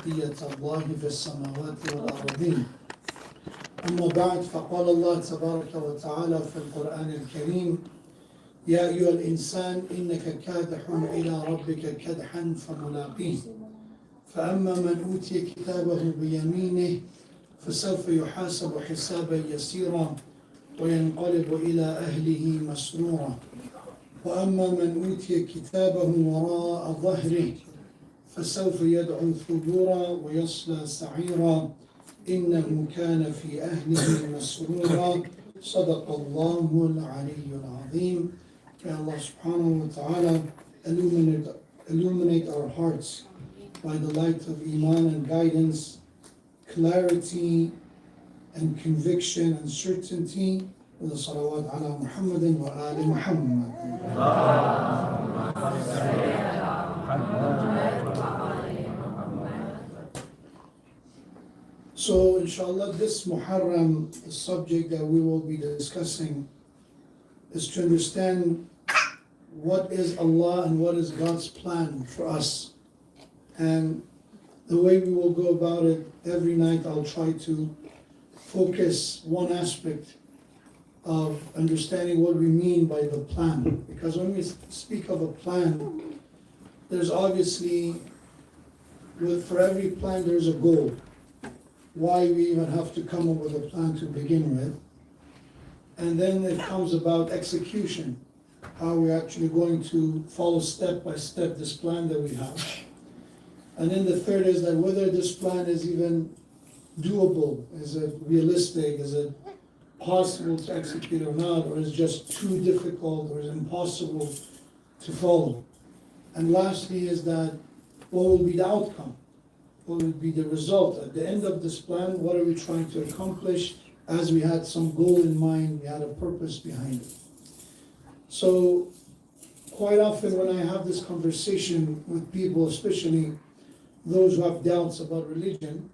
بقية الله في السماوات والأرضين. أما بعد فقال الله تبارك وتعالى في القرآن الكريم: يا أيها الإنسان إنك كادح إلى ربك كدحا فملاقيه فأما من أوتي كتابه بيمينه فسوف يحاسب حسابا يسيرا وينقلب إلى أهله مسرورا وأما من أوتي كتابه وراء ظهره فسوف يدعو ثبورا ويصلى سعيرا إنه كان في أهله مسرورا. صدق الله العلي العظيم. May Allah subhanahu wa ta'ala illuminate our hearts by the light of Iman and guidance, clarity and conviction and certainty with the salawat ala Muhammadin wa ali Muhammad. So inshallah, this Moharram, the subject that we will be discussing is to understand what is Allah and what is God's plan for us. And the way we will go about it, every night I'll try to focus one aspect of understanding what we mean by the plan. Because when we speak of a plan, there's obviously, for every plan there's a goal. Why we even have to come up with a plan to begin with. And then it comes about execution, how we're actually going to follow step by step this plan that we have. And then the third is that whether this plan is even doable, is it realistic, is it possible to execute or not, or is it just too difficult, or is it impossible to follow. And lastly is that what will be the outcome? What will be the result? At the end of this plan, what are we trying to accomplish? As we had some goal in mind, we had a purpose behind it. So quite often when I have this conversation with people, especially those who have doubts about religion,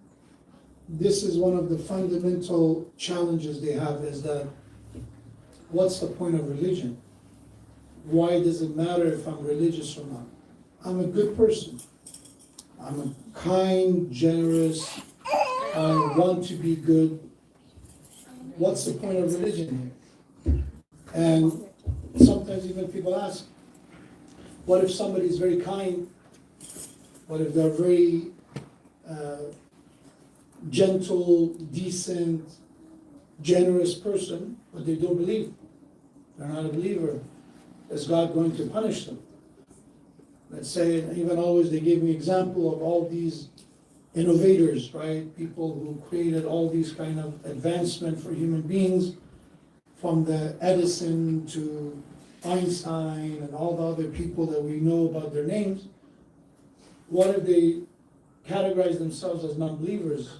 this is one of the fundamental challenges they have, is that what's the point of religion? Why does it matter if I'm religious or not? I'm a good person. I'm a kind, generous, I want to be good. What's the point of religion here? And sometimes even people ask, what if somebody is very kind? What if they're very gentle, decent, generous person, but they don't believe? They're not a believer. Is God going to punish them? Let's say, even always they gave me example of all these innovators, right? People who created all these kind of advancement for human beings, from the Edison to Einstein and all the other people that we know about their names. What if they categorize themselves as non-believers?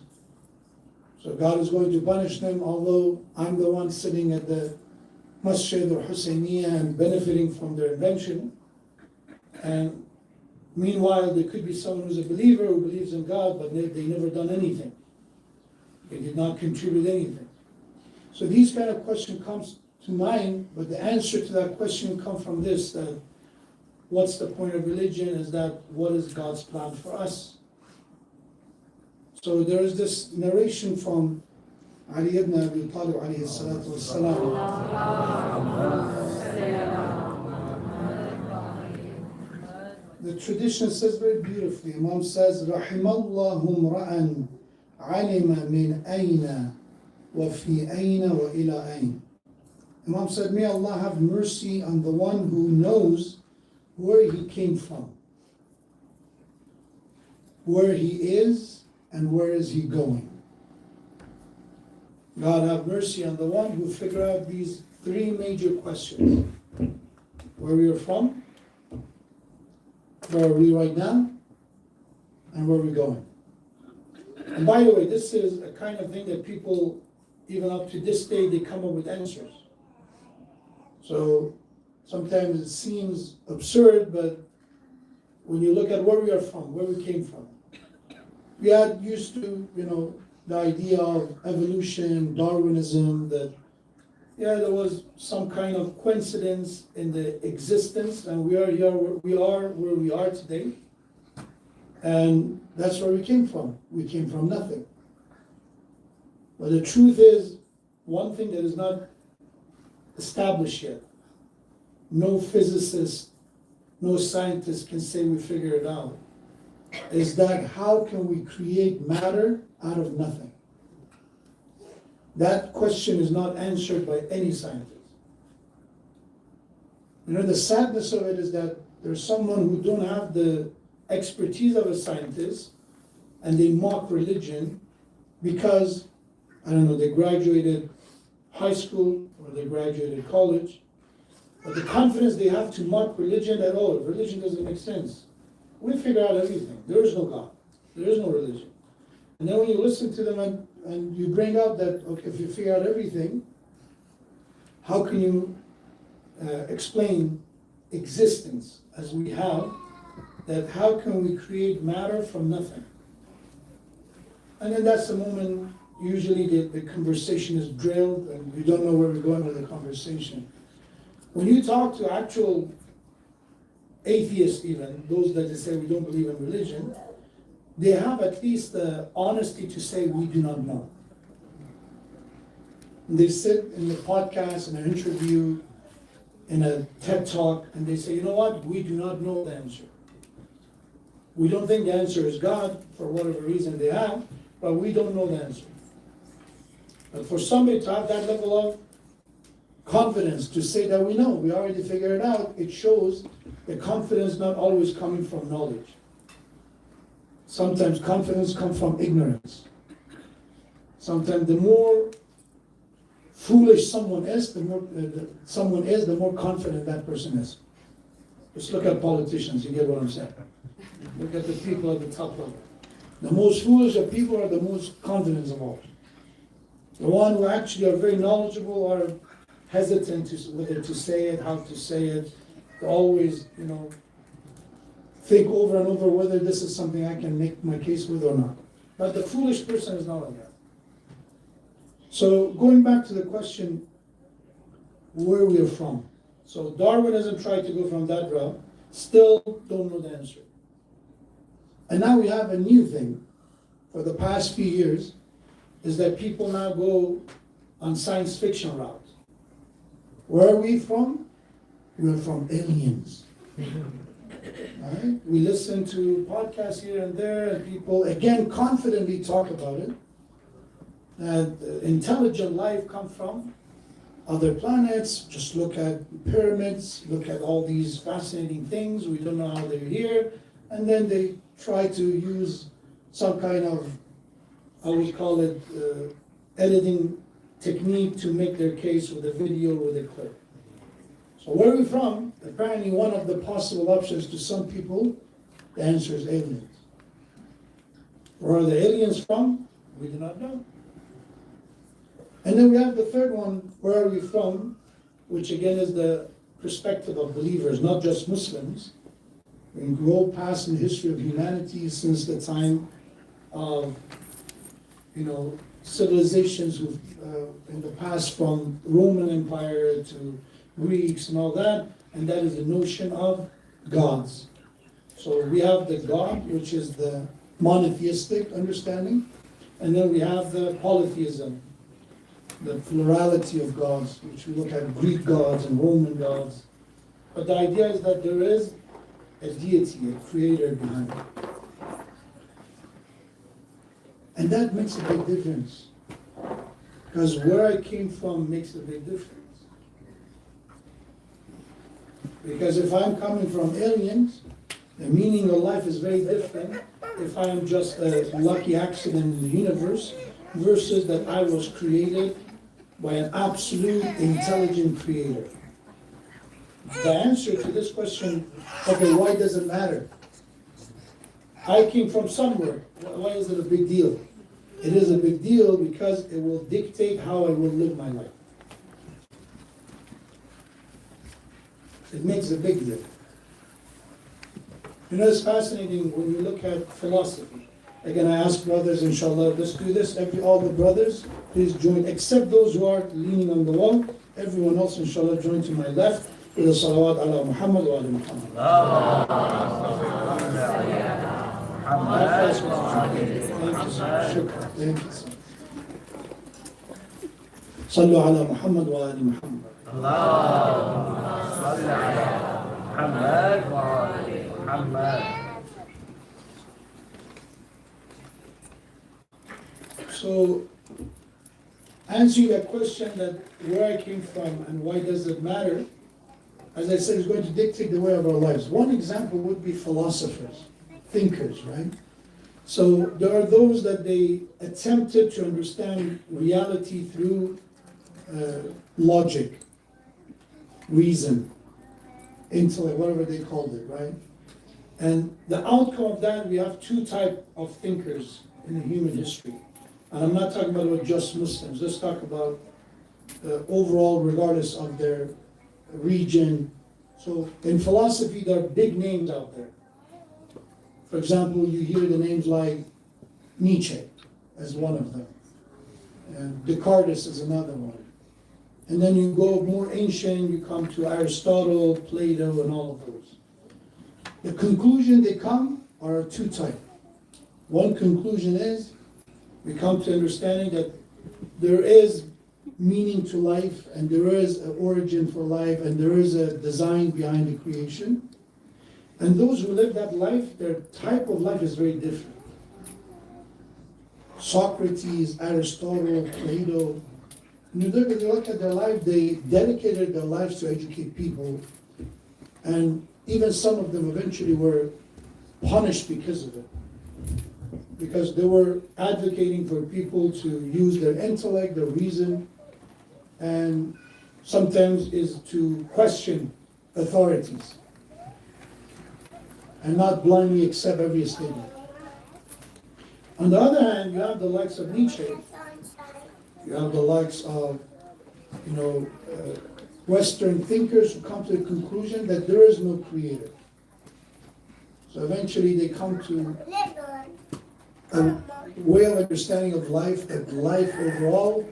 So God is going to punish them, although I'm the one sitting at the Masjid or Husseiniya and benefiting from their invention. And meanwhile, there could be someone who's a believer who believes in God, but they never done anything. They did not contribute anything. So these kind of questions comes to mind, but the answer to that question comes from this, that what's the point of religion, is that what is God's plan for us? So there is this narration from Ali ibn Abi Talib alayhi salatu wassalam. The tradition says very beautifully, Imam says, رَحِمَ اللَّهُ امْرَأً عَلِمَ مِنْ أَيْنَ وَفِي أَيْنَ وَإِلَى أَيْنَ. Imam said, may Allah have mercy on the one who knows where he came from, where he is, and where is he going. God have mercy on the one who figured out these three major questions. Where we are from, where are we right now, and where are we going. And by the way, this is a kind of thing that people, even up to this day, they come up with answers. So sometimes it seems absurd, but when you look at where we are from, where we came from, we are used to, the idea of evolution, Darwinism, that there was some kind of coincidence in the existence, and we are here, where we are today. And that's where we came from. We came from nothing. But the truth is, one thing that is not established yet, no physicist, no scientist can say we figured it out, is that how can we create matter out of nothing? That question is not answered by any scientist. You know, the sadness of it is that there's someone who don't have the expertise of a scientist and they mock religion because, I don't know, they graduated high school or they graduated college, but the confidence they have to mock religion at all, religion doesn't make sense. We figure out everything. There is no God. There is no religion. And then when you listen to them and you bring up that, okay, if you figure out everything, how can you explain existence as we have, that how can we create matter from nothing? And then that's the moment usually the conversation is drilled and we don't know where we're going with the conversation. When you talk to actual atheists even, those that they say we don't believe in religion, they have at least the honesty to say we do not know. And they sit in the podcast, in an interview, in a TED Talk, and they say, you know what, we do not know the answer. We don't think the answer is God, for whatever reason they have, but we don't know the answer. But for somebody to have that level of confidence to say that we know, we already figured it out, it shows the confidence not always coming from knowledge. Sometimes confidence comes from ignorance. Sometimes the more foolish someone is, the more confident that person is. Just look at politicians, you get what I'm saying. Look at the people at the top level. The most foolish of people are the most confident of all. The ones who actually are very knowledgeable are hesitant to whether to say it, how to say it. They always, think over and over whether this is something I can make my case with or not. But the foolish person is not like that. So going back to the question, where we are from. So Darwinism tried to go from that route, still don't know the answer. And now we have a new thing for the past few years, is that people now go on science fiction route. Where are we from? We're from aliens. Right? We listen to podcasts here and there, and people, again, confidently talk about it. That intelligent life comes from other planets. Just look at pyramids, look at all these fascinating things. We don't know how they're here. And then they try to use some kind of, I would call it, editing technique to make their case with a video or with a clip. So where are we from? Apparently one of the possible options to some people, the answer is aliens. Where are the aliens from? We do not know. And then we have the third one, where are we from? Which again is the perspective of believers, not just Muslims. We can go past in the history of humanity since the time of, civilizations in the past, from Roman Empire to Greeks and all that, and that is the notion of gods. So we have the God, which is the monotheistic understanding, and then we have the polytheism, the plurality of gods, which we look at Greek gods and Roman gods. But the idea is that there is a deity, a creator behind it. And that makes a big difference. Because where I came from makes a big difference. Because if I'm coming from aliens, the meaning of life is very different if I am just a lucky accident in the universe versus that I was created by an absolute intelligent creator. The answer to this question, okay, why does it matter? I came from somewhere. Why is it a big deal? It is a big deal because it will dictate how I will live my life. It makes a big deal. It's fascinating when you look at philosophy. Again, I ask brothers, inshallah, let's do this. All the brothers, please join, except those who are leaning on the wall. Everyone else, inshallah, join to my left. With the salawat ala Muhammad wa ala Muhammad. محمد Thank you. صلوا على محمد وآل محمد. اللهم صل على محمد وآل محمد. So, answering that question that where I came from and why does it matter, as I said, is going to dictate the way of our lives. One example would be philosophers, thinkers, right? So there are those that they attempted to understand reality through logic, reason, intellect, whatever they called it, right? And the outcome of that, we have two types of thinkers in human history. And I'm not talking about just Muslims. Let's talk about overall, regardless of their region. So in philosophy, there are big names out there. For example, you hear the names like Nietzsche as one of them. And Descartes is another one. And then you go more ancient, you come to Aristotle, Plato, and all of those. The conclusion they come are two types. One conclusion is, we come to understanding that there is meaning to life, and there is an origin for life, and there is a design behind the creation. And those who live that life, their type of life is very different. Socrates, Aristotle, Plato, when you look at their life, they dedicated their lives to educate people, and even some of them eventually were punished because of it. Because they were advocating for people to use their intellect, their reason, and sometimes is to question authorities and not blindly accept every statement. On the other hand, you have the likes of Nietzsche, you have the likes of, Western thinkers who come to the conclusion that there is no creator. So eventually they come to a way of understanding of life, that life overall,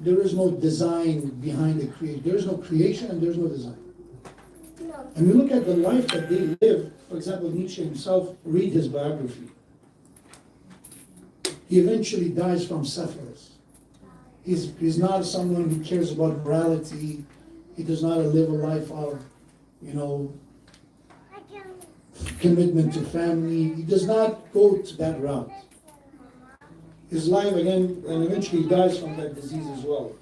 there is no design behind the creation. There is no creation and there is no design. And you look at the life that they live, for example, Nietzsche himself, read his biography. He eventually dies from syphilis. He's not someone who cares about morality. He does not live a life of, commitment to family. He does not go to that route. His life again, and eventually he dies from that disease as well.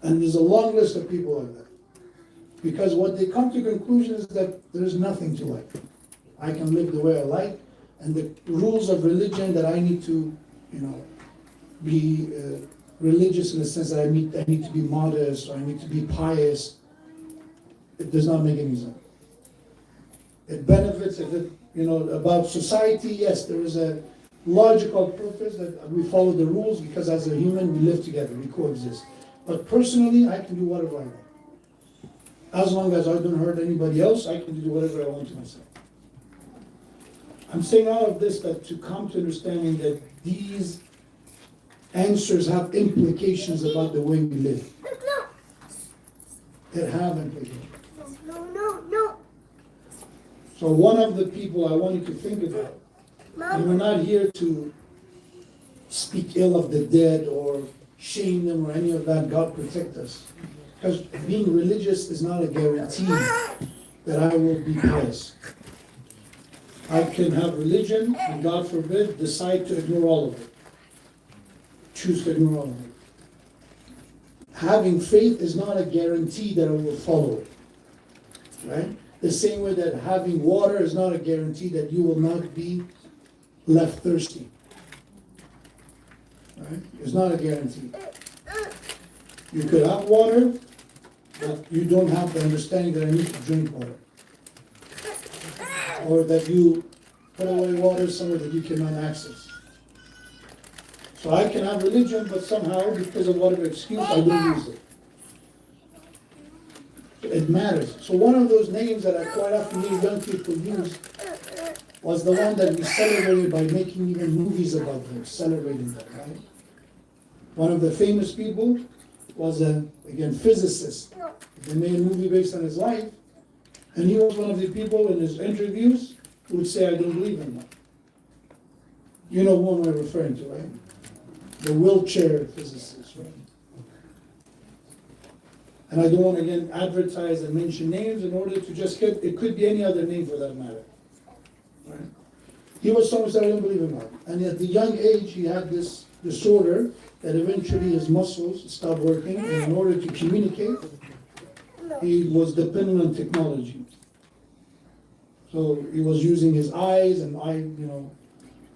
And there's a long list of people like that. Because what they come to conclusion is that there's nothing to life. I can live the way I like, and the rules of religion that I need to, be religious in the sense that I need to be modest, or I need to be pious, it does not make any sense. It benefits if it, about society, yes, there is a logical purpose that we follow the rules because as a human we live together, we coexist. But personally, I can do whatever I want. As long as I don't hurt anybody else, I can do whatever I want to myself. I'm saying all of this that to come to understanding that these answers have implications about the way we live. It have implications. No. So one of the people I want you to think about, and we're not here to speak ill of the dead or shame them or any of that. God protect us. Because being religious is not a guarantee that I will be pious. I can have religion and, God forbid, decide to ignore all of it. Choose to ignore all of it. Having faith is not a guarantee that I will follow it. Right? The same way that having water is not a guarantee that you will not be left thirsty. Right? It's not a guarantee. You could have water, but you don't have the understanding that I need to drink water. Or that you put away water somewhere that you cannot access. So I can have religion, but somehow, because of whatever excuse, I don't use it. It matters. So one of those names that I quite often hear young people use was the one that we celebrated by making even movies about them, celebrating them, right? One of the famous people was again, physicist. They made a movie based on his life, and he was one of the people in his interviews who would say, I don't believe in Allah. You know who am I referring to, right? The wheelchair physicist, right? And I don't want to again advertise and mention names in order to just get, it could be any other name for that matter. Right? He was someone who said, I don't believe in God. And at the young age, he had this disorder that eventually his muscles stopped working. And in order to communicate, he was dependent on technology. So he was using his eyes and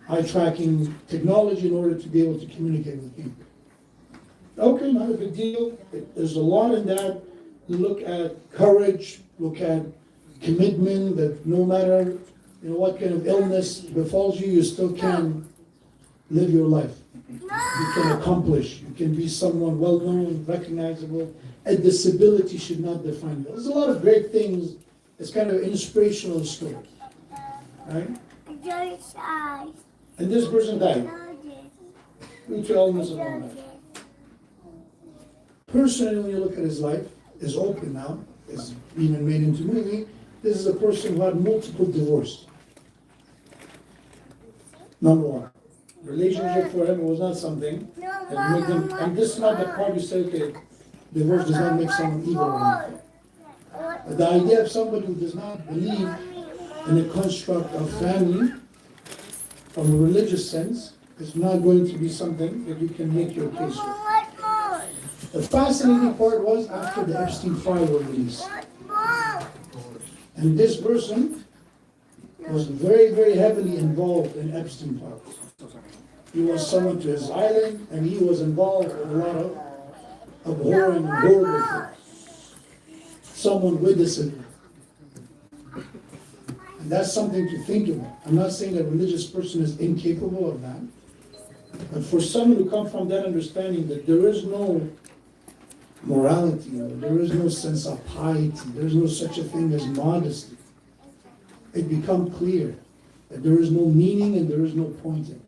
eye tracking technology in order to be able to communicate with people. Okay, not a big deal. There's a lot in that. You look at courage, look at commitment, that no matter what kind of illness befalls you, you still can live your life. You can accomplish. You can be someone well-known, recognizable. A disability should not define you. There's a lot of great things. It's kind of an inspirational story. Right? And this person died due to illness and all that. Personally, when you look at his life, is open now, is even made into movie. This is a person who had multiple divorces. Number one, relationship for him was not something that made them, and this is not the part you say, okay, divorce does not make someone evil or anything. But the idea of somebody who does not believe in the construct of family, from a religious sense, is not going to be something that you can make your case with. The fascinating part was after the Epstein file was released. And this person was very, very heavily involved in Epstein file. He was summoned to his island and he was involved in a lot of abhorrent and horrible things. Someone witnessed it. And that's something to think about. I'm not saying that a religious person is incapable of that. But for someone to come from that understanding that there is no morality, there is no sense of piety, there is no such a thing as modesty, it becomes clear that there is no meaning and there is no point in it.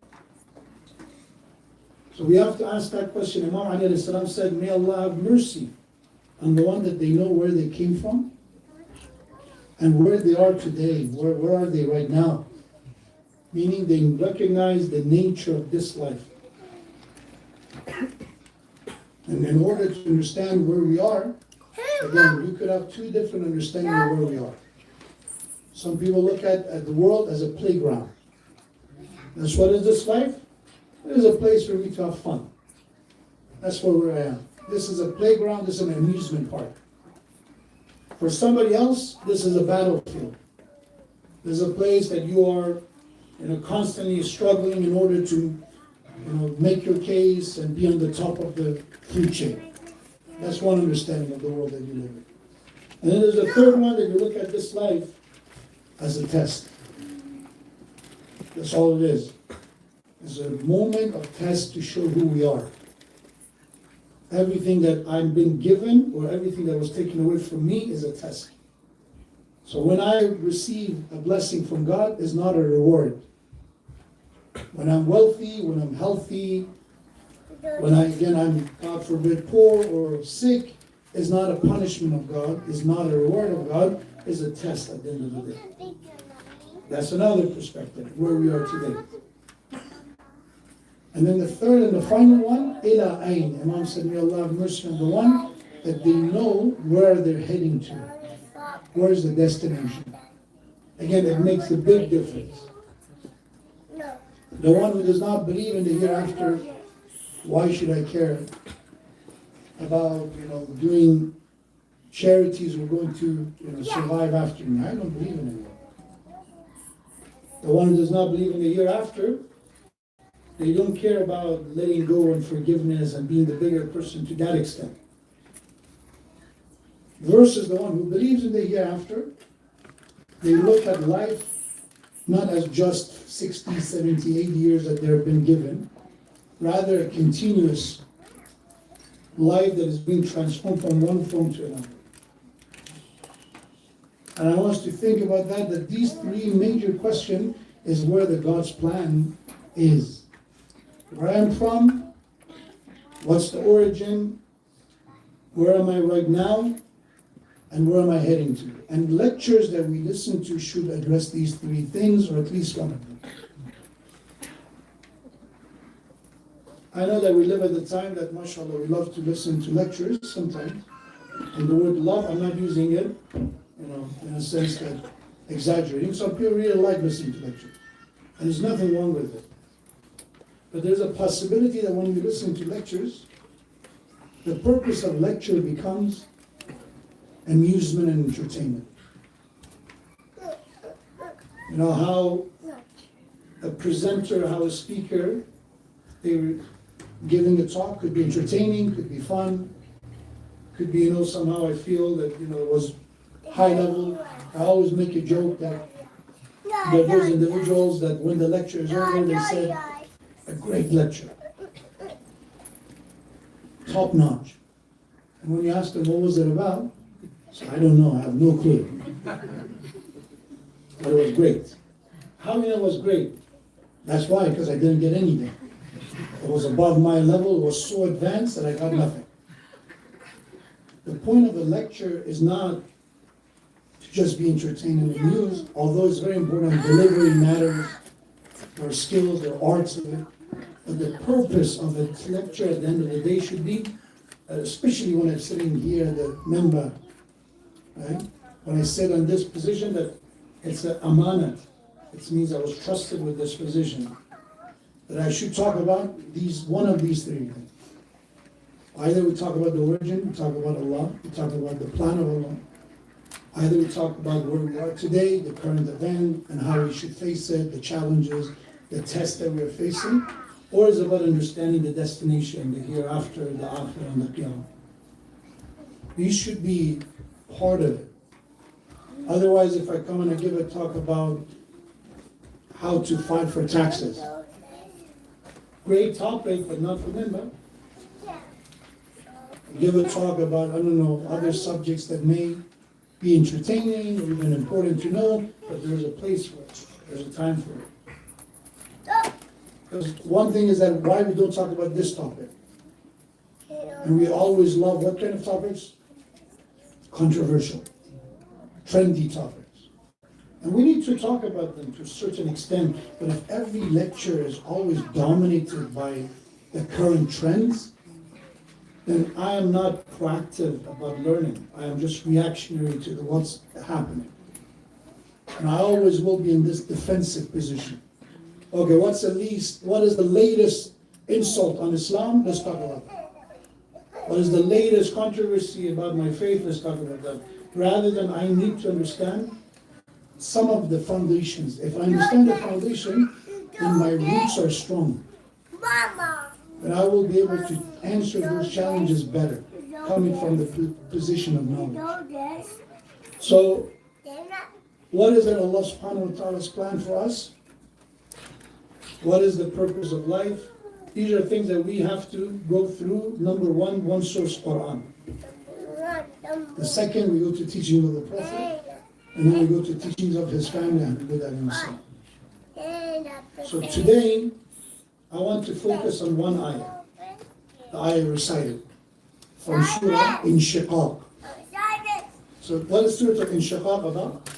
So we have to ask that question. Imam alayhi salam said, may Allah have mercy on the one that they know where they came from and where they are today. Where are they right now? Meaning they recognize the nature of this life. And in order to understand where we are, again, you could have two different understandings of where we are. Some people look at the world as a playground. That's what is this life? It is a place for me to have fun. That's where I am. This is a playground, this is an amusement park. For somebody else, this is a battlefield. This is a place that you are constantly struggling in order to make your case and be on the top of the food chain. That's one understanding of the world that you live in. And then there's a third one that you look at this life as a test. That's all it is. It's a moment of test to show who we are. Everything that I've been given or everything that was taken away from me is a test. So when I receive a blessing from God, it's not a reward. When I'm wealthy, when I'm healthy, when I'm, God forbid, poor or sick, it's not a punishment of God, it's not a reward of God, it's a test at the end of the day. That's another perspective, where we are today. And then the third and the final one, ila ayn. Imam said, may Allah have mercy on the one that they know where they're heading to. Where's the destination? Again, it makes a big difference. The one who does not believe in the hereafter, why should I care about doing charities who are going to survive after me? I don't believe in it. The one who does not believe in the hereafter, they don't care about letting go and forgiveness and being the bigger person to that extent. Versus the one who believes in the hereafter, they look at life not as just 60, 70, 80 years that they've been given, rather a continuous life that is being transformed from one form to another. And I want us to think about that these three major questions is where the God's plan is. Where I am from, what's the origin, where am I right now, and where am I heading to? And lectures that we listen to should address these three things, or at least one of them. I know that we live at the time that, mashallah, we love to listen to lectures sometimes. And the word love, I'm not using it, in a sense that exaggerating. Some people really like listening to lectures. And there's nothing wrong with it. But there's a possibility that when you listen to lectures, the purpose of lecture becomes amusement and entertainment. You know how a presenter, how a speaker, they're giving a talk, could be entertaining, could be fun, could be, somehow I feel that, it was high level. I always make a joke that there are those individuals that when the lecture is over, they said, a great lecture, top notch. And when you ask them, what was it about? So I don't know, I have no clue. But it was great. How do you know it was great? That's why, because I didn't get anything. It was above my level, it was so advanced that I got nothing. The point of a lecture is not to just be entertained and amused, although it's very important, delivery matters, there are skills, there are arts of it. But the purpose of a lecture at the end of the day should be, especially when I'm sitting here at the member, right? When I sit on this position, that it's an amanat. It means I was trusted with this position. That I should talk about one of these three things. Either we talk about the origin, we talk about Allah, we talk about the plan of Allah. Either we talk about where we are today, the current event, and how we should face it, the challenges, the tests that we're facing, or is it about understanding the destination, the hereafter, the after, and the qiyamah. These should be part of it. Otherwise, if I come and I give a talk about how to file for taxes, great topic, but not for member. Give a talk about, other subjects that may be entertaining or even important to know, but there's a place for it. There's a time for it. Because one thing is that why we don't talk about this topic. And we always love what kind of topics? Controversial, trendy topics. And we need to talk about them to a certain extent, but if every lecture is always dominated by the current trends, then I am not proactive about learning. I am just reactionary to what's happening. And I always will be in this defensive position. Okay, what is the latest insult on Islam? Let's talk about that. What is the latest controversy about my faith? Let's talk about that. Rather than I need to understand some of the foundations. If I understand the foundation, then my roots are strong. And I will be able to answer those challenges better, coming from the position of knowledge. So, what is it Allah subhanahu wa ta'ala's plan for us? What is the purpose of life? These are things that we have to go through. Number one source, Quran. The second, we go to teaching of the Prophet. And then we go to teachings of his family and himself. So today, I want to focus on one ayah. The ayah recited from Surah Inshiqaq. So what is Surah Inshiqaq about?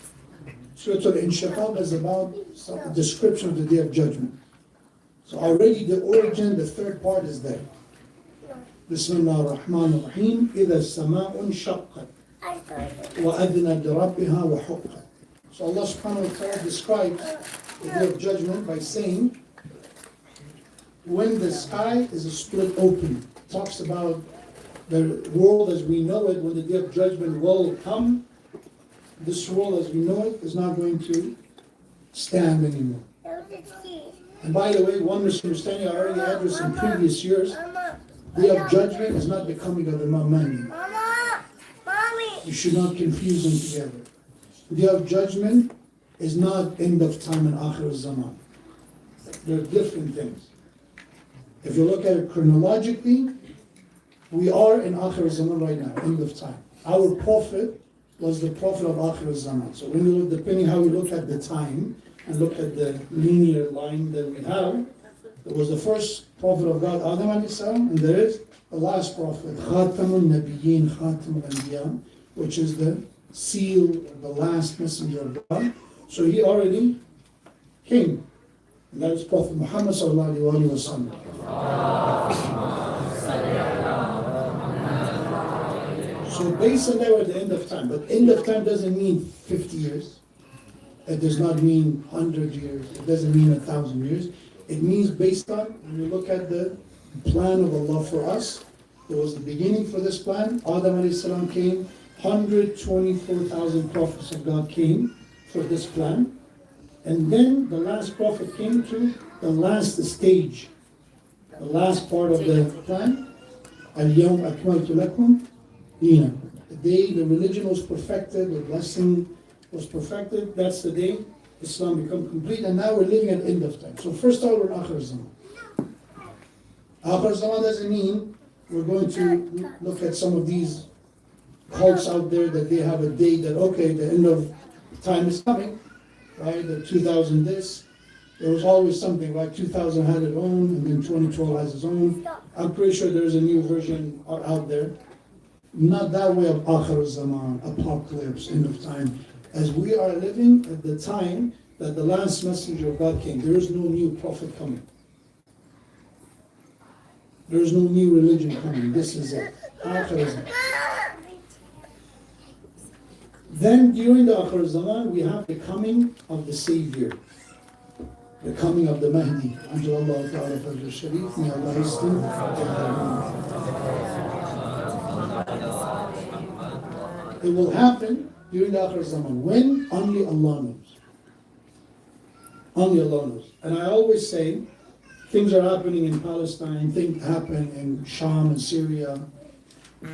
Surah Inshiqaq is about a description of the Day of Judgment. So already the origin, the third part is there. Bismillah ar-Rahman ar-Rahim. إِذَا السَّمَاءُ انشَقَّتْ وَأَذْنَتْ لِرَبِّهَا وَحُقَّتْ. So Allah subhanahu wa ta'ala describes the Day of Judgment by saying, when the sky is split open, talks about the world as we know it, when the Day of Judgment will come, this world as we know it is not going to stand anymore. And by the way, one misunderstanding I already addressed in previous years, Day of Judgment is not the coming of Imam Mahdi. You should not confuse them together. The Day of Judgment is not end of time and Akhir al-Zaman. They're different things. If you look at it chronologically, we are in Akhir al-Zaman right now, end of time. Our Prophet was the Prophet of Akhir al-Zaman. So when you look, depending how we look at the time and look at the linear line that we have, there was the first Prophet of God, Adam alayhi salam, and there is the last Prophet, Khatamul Nabiyyin, Khatamul Anbiya, which is the seal, the last messenger of God. So he already came. And that is Prophet Muhammad sallallahu alaihi wasallam. So based on that, we're at the end of time. But end of time doesn't mean 50 years. It does not mean 100 years. It doesn't mean 1,000 years. It means based on, when you look at the plan of Allah for us, there was the beginning for this plan. Adam alayhi salam came, 124,000 prophets of God came for this plan. And then the last prophet came to the last stage, the last part of the plan. Al-Yawm akmaltu lakum dinakum. The day the religion was perfected, the blessing was perfected, that's the day Islam become complete. And now we're living at end of time. So first of all, we're in Akhir Zaman. Akhir Zaman doesn't mean we're going to look at some of these cults out there that they have a date that, okay, the end of time is coming, right? The 2000 this. There was always something, right? 2000 had its own, and then 2012 has its own. I'm pretty sure there's a new version out there. Not that way of Akhir Zaman, apocalypse, end of time. As we are living at the time that the last messenger of God came. There is no new prophet coming. There is no new religion coming. This is it. Akhir Zaman. Then during the Akhir Zaman, we have the coming of the Savior. The coming of the Mahdi. Anjalallahu ta'ala Fajr Sharif. May Allah hasten. It will happen during the Akhir Zaman. When? Only Allah knows. Only Allah knows. And I always say, things are happening in Palestine, things happen in Sham and Syria.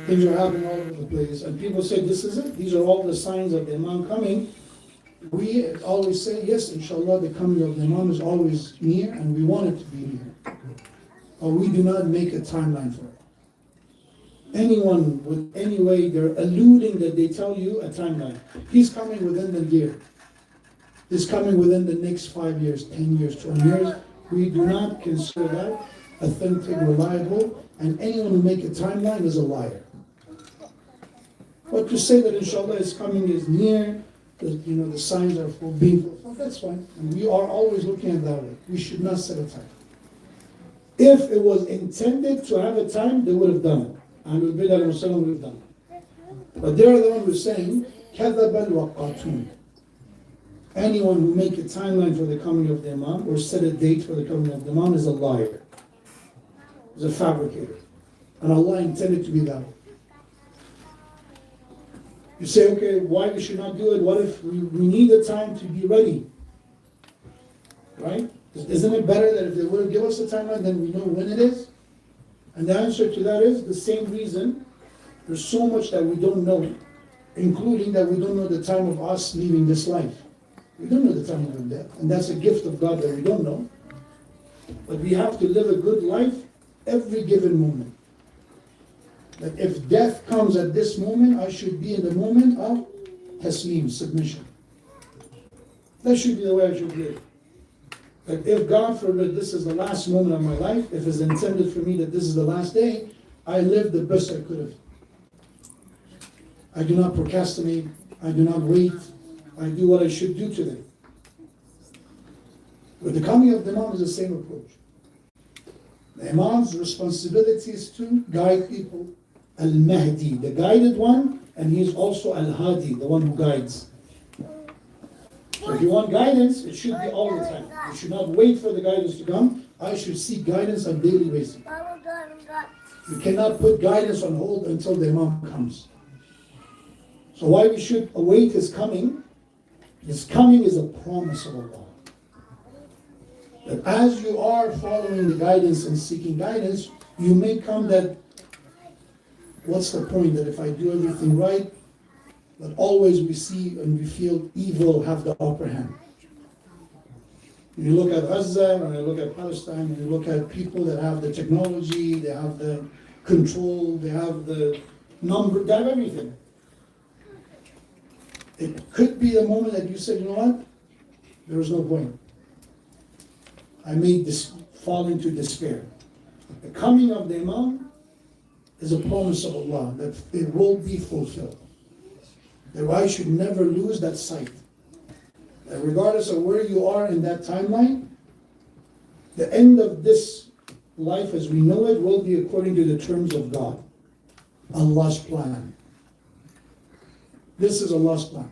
Things are happening all over the place. And people say, this is it. These are all the signs of the Imam coming. We always say, yes, inshallah, the coming of the Imam is always near, and we want it to be near. But we do not make a timeline for it. Anyone with any way, they're alluding that they tell you a timeline. He's coming within the year. He's coming within the next 5 years, 10 years, 20 years. We do not consider that authentic, reliable, and anyone who make a timeline is a liar. But to say that inshallah is coming is near, the signs are for being fulfilled, that's fine. And we are always looking at that way. We should not set a time. If it was intended to have a time, they would have done it. Ahlul Bidah would have done it. But they're the ones who are saying, كَذَبَ الْوَقَاتُونَ. Anyone who make a timeline for the coming of the Imam or set a date for the coming of the Imam is a liar. Is a fabricator. And Allah intended to be that way. You say, okay, why we should not do it? What if we need the time to be ready? Right? Isn't it better that if they will give us a timeline, then we know when it is? And the answer to that is the same reason. There's so much that we don't know, including that we don't know the time of us leaving this life. We don't know the time of our death. And that's a gift of God that we don't know. But we have to live a good life every given moment. That if death comes at this moment, I should be in the moment of taslim, submission. That should be the way I should live. That if God forbid this is the last moment of my life, if it's intended for me that this is the last day, I live the best I could have. I do not procrastinate. I do not wait. I do what I should do today. With the coming of the Imam is the same approach. The Imam's responsibility is to guide people. Al-Mahdi, the guided one, and he is also Al-Hadi, the one who guides. So if you want guidance, it should be all the time. You should not wait for the guidance to come. I should seek guidance on a daily basis. You cannot put guidance on hold until the Imam comes. So why we should await his coming? His coming is a promise of Allah. That as you are following the guidance and seeking guidance, you may come that, what's the point that if I do everything right, that always we see and we feel evil have the upper hand. When you look at Gaza, when you look at Palestine, when you look at people that have the technology, they have the control, they have the number, they have everything. It could be the moment that you said, you know what, there is no point. I may fall into despair. The coming of the Imam is a promise of Allah that it will be fulfilled. That I should never lose that sight. That regardless of where you are in that timeline, the end of this life as we know it will be according to the terms of God. Allah's plan. This is Allah's plan.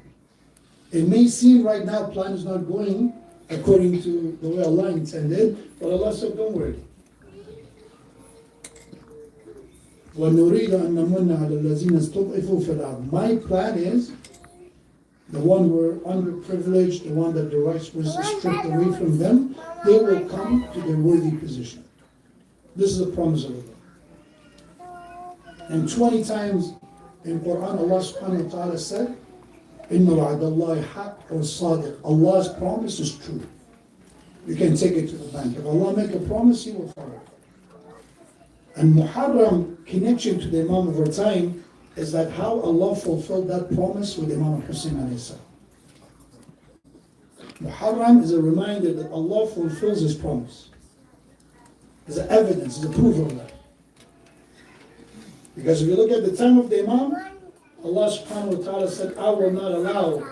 It may seem right now plan is not going according to the way Allah intended, but Allah said, don't worry. وَنُرِيدَ أَن نَمُنَّ عَلَى الَّذِينَ اسْتُضْعِفُوا فِي الْأَرْضِ. My plan is the one who are underprivileged, the one that the rights was stripped away from them, they will come to their worthy position. This is a promise of Allah. And 20 times in Quran, Allah subhanahu wa ta'ala said, إِنَّ وَعْدَ اللَّهِ حَقٌّ وَصَادِقٌ. Allah's promise is true. You can take it to the bank. If Allah make a promise, He will follow. And Muharram, connection to the Imam of our time, is that how Allah fulfilled that promise with Imam Hussein alayhi salam. Muharram is a reminder that Allah fulfills His promise. It's an evidence, it's a proof of that. Because if you look at the time of the Imam, Allah subhanahu wa ta'ala said, I will not allow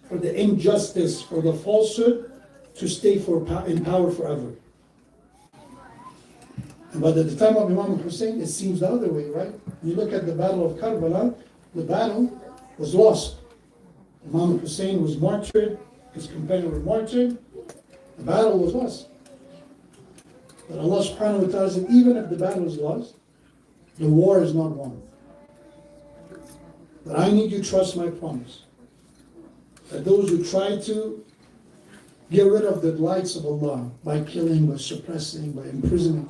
for the injustice, for the falsehood to stay in power forever. But at the time of Imam Hussein, it seems the other way, right? You look at the Battle of Karbala, the battle was lost. Imam Hussein was martyred, his companion was martyred, the battle was lost. But Allah subhanahu wa ta'ala said, even if the battle is lost, the war is not won. But I need you to trust my promise. That those who try to get rid of the lights of Allah by killing, by suppressing, by imprisoning,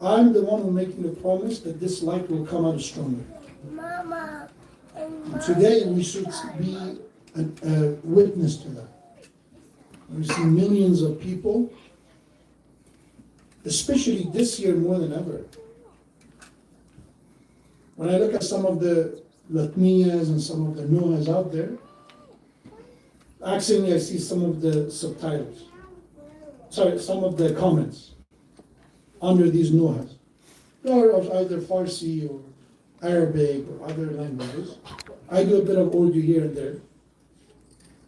I'm the one who's making the promise that this light will come out stronger. Mama. And today we should be a witness to that. We see millions of people, especially this year more than ever. When I look at some of the Latmiyas and some of the Noahs out there, actually I see some of the subtitles. Sorry, some of the comments under these Noahs. They are of either Farsi or Arabic or other languages. I do a bit of Urdu here and there.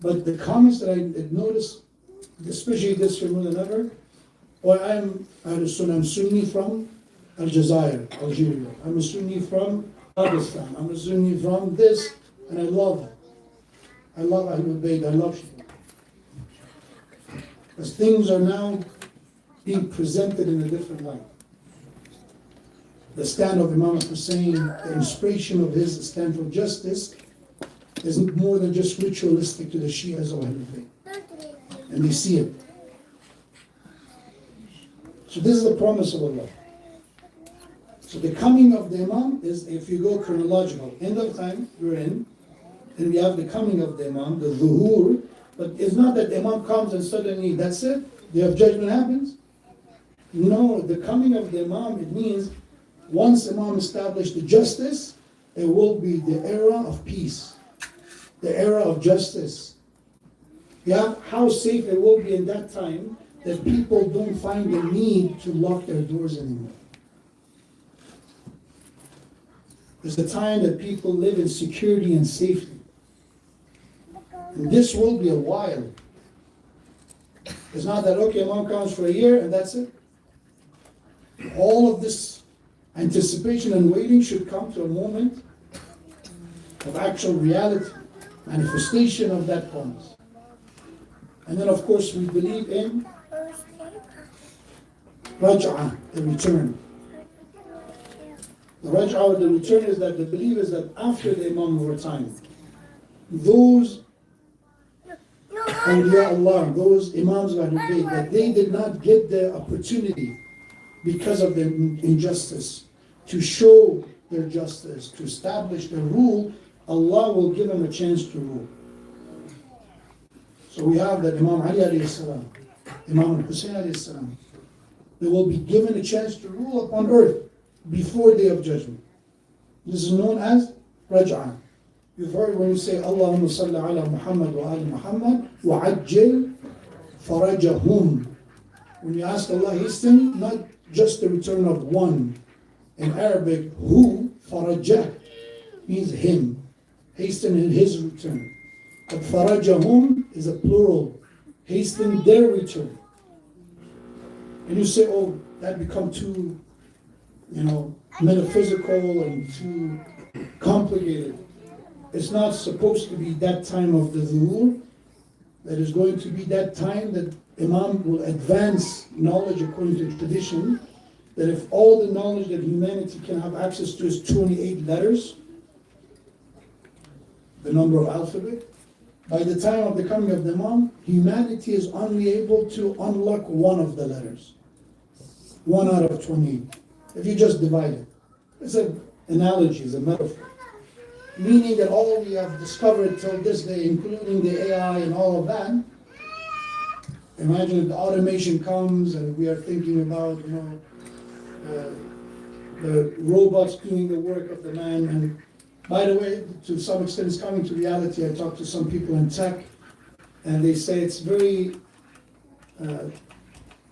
But the comments that I noticed, especially this year more than ever, or I'm Sunnah, I'm Sunni from Aljazair, Algeria. I'm a Sunni from Pakistan. I'm a Sunni from this, and I love Ahlul Bayt, I love Sheikh. Because things are now being presented in a different light. The stand of Imam Hussein, the inspiration of his stand for justice, is more than just ritualistic to the Shias of Ahlul Bayt. And they see it. So this is the promise of Allah. So the coming of the Imam is, if you go chronological, end of time, we're in, and we have the coming of the Imam, the Zuhur, but it's not that the Imam comes and suddenly, that's it, the day of judgment happens. No, the coming of the Imam, it means once Imam established the justice, it will be the era of peace, the era of justice. Yeah, how safe it will be in that time that people don't find the need to lock their doors anymore. It's the time that people live in security and safety. And this will be a while. It's not that, okay, Imam comes for a year and that's it. All of this anticipation and waiting should come to a moment of actual reality, manifestation of that promise. And then, of course, we believe in Raj'ah, the return. The Raj'ah, the return, is that the belief is that after the Imam over time, those awliya Allah, those Imams of Ahlul Bayt, that they did not get the opportunity because of their injustice to show their justice, to establish their rule, Allah will give them a chance to rule. So we have that Imam Ali alayhi salam, Imam Hussein alayhi salam, they will be given a chance to rule upon earth before Day of Judgment. This is known as Raj'ah. You've heard when you say, Allahumma salli ala Muhammad wa ali Muhammad wa ajjil farajahum. When you ask Allah, hasten, not just the return of one. In Arabic, hu, farajah, means him. hasten in his return. But farajahum is a plural, hasten their return. And you say, oh, that become too, metaphysical and too complicated. It's not supposed to be that time of the zuhur. That is going to be that time that Imam will advance knowledge according to tradition, that if all the knowledge that humanity can have access to is 28 letters, the number of alphabet, by the time of the coming of the Imam, humanity is only able to unlock one of the letters. 1 out of 28. If you just divide it. It's an analogy, it's a metaphor. Meaning that all we have discovered till this day, including the AI and all of that, imagine if the automation comes and we are thinking about, the robots doing the work of the man. And by the way, to some extent it's coming to reality. I talked to some people in tech and they say it's very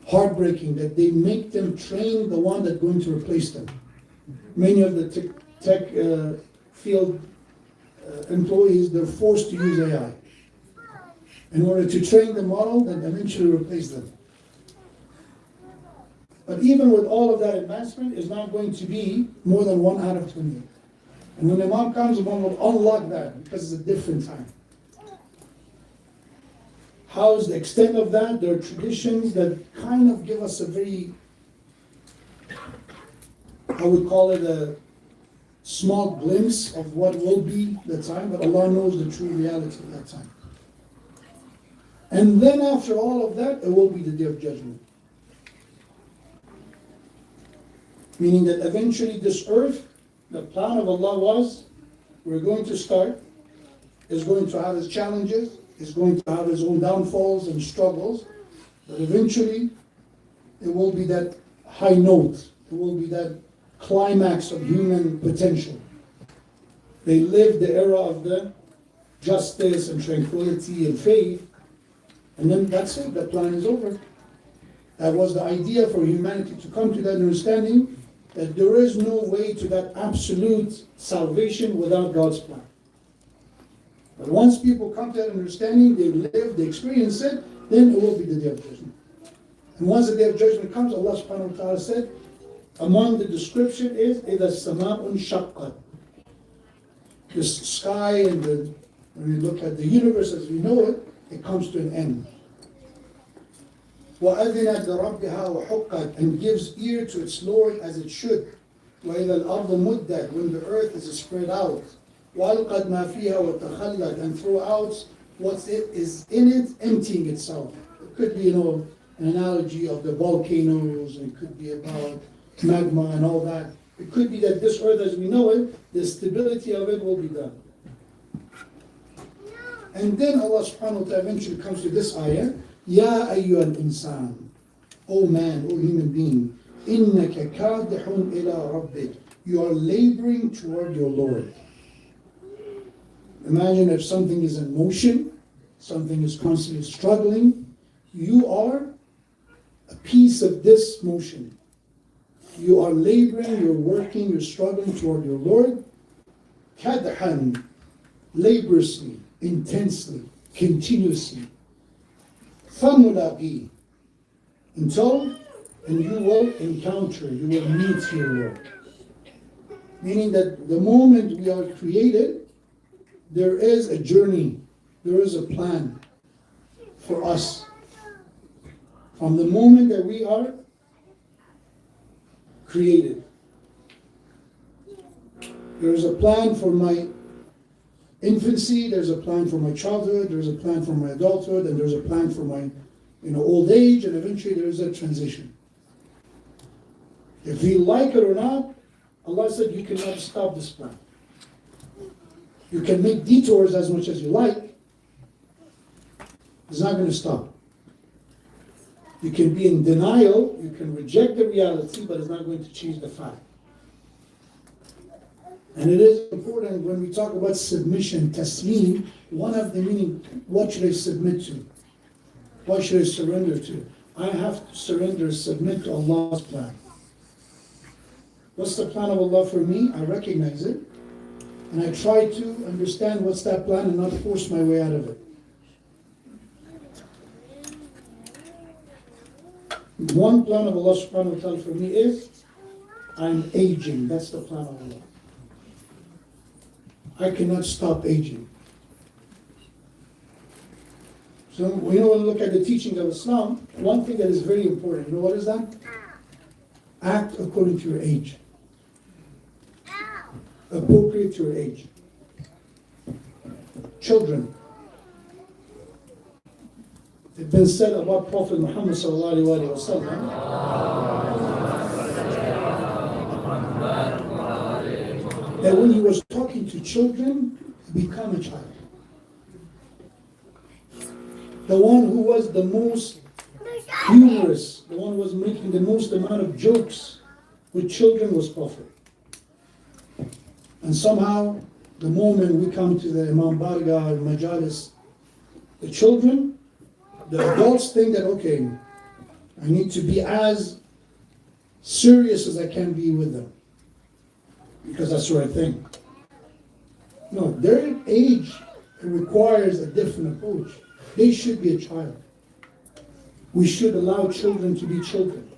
heartbreaking that they make them train the one that's going to replace them. Many of the tech field employees, they're forced to use AI in order to train the model that eventually replace them. But even with all of that advancement, it's not going to be more than 1 out of 28. And when the Imam comes, the Imam will unlock that because it's a different time. How's the extent of that? There are traditions that kind of give us a very, I would call it a small glimpse of what will be the time, but Allah knows the true reality of that time. And then after all of that, it will be the Day of Judgment. Meaning that eventually this earth, the plan of Allah was, we're going to start, is going to have its challenges, is going to have its own downfalls and struggles, but eventually it will be that high note, it will be that climax of human potential. They lived the era of the justice and tranquility and faith, and then that's it, the plan is over. That was the idea for humanity to come to that understanding that there is no way to that absolute salvation without God's plan. But once people come to that understanding, they live, they experience it, then it will be the Day of Judgment. And once the Day of Judgment comes, Allah subhanahu wa ta'ala said, among the description is, إِذَا السَّمَاءُ انشَقَّتْ. The sky and when we look at the universe as we know it, it comes to an end. وَأَذِنَتْ لِرَبِّهَا وَحُقَّتْ, and gives ear to its Lord as it should. وَإِذَا الْأَرْضُ مُدَّتْ, when the earth is spread out. وَأَلْقَتْ مَا فِيهَا وَتَخَلَّتْ, and throw out what is in it, emptying itself. It could be, an analogy of the volcanoes, and it could be about magma and all that. It could be that this earth as we know it, the stability of it will be done. And then Allah subhanahu wa ta'ala eventually comes to this ayah, Ya ayyuhal insan, O man, O human being, innaka kadihun ila rabbik, you are laboring toward your Lord. Imagine if something is in motion, something is constantly struggling, you are a piece of this motion. You are laboring, you're working, you're struggling toward your Lord. Kadhan, laboriously, intensely, continuously. فَمُلَاقِي, until, and you will encounter, you will meet your Lord. Meaning that the moment we are created, there is a journey, there is a plan for us. From the moment that we are created. There's a plan for my infancy, there's a plan for my childhood, there's a plan for my adulthood, and there's a plan for my old age, and eventually there's a transition. If you like it or not, Allah said you cannot stop this plan. You can make detours as much as you like. It's not going to stop. You can be in denial, you can reject the reality, but it's not going to change the fact. And it is important when we talk about submission, taslim, one of the meaning, what should I submit to? What should I surrender to? I have to surrender, submit to Allah's plan. What's the plan of Allah for me? I recognize it. And I try to understand what's that plan and not force my way out of it. One plan of Allah subhanahu wa ta'ala for me is, I'm aging. That's the plan of Allah. I cannot stop aging. So we know when we look at the teachings of Islam, one thing that is very important, you know what is that? Act according to your age. Appropriate to your age. Children. It's been said about Prophet Muhammad sallallahu alaihi wasallam that when he was talking to children, he became a child. The one who was the most humorous, the one who was making the most amount of jokes with children was Prophet. And somehow, the moment we come to the Imam Barga and Majlis, the children, the adults think that, okay, I need to be as serious as I can be with them. Because that's the right thing. No, their age requires a different approach. They should be a child. We should allow children to be children.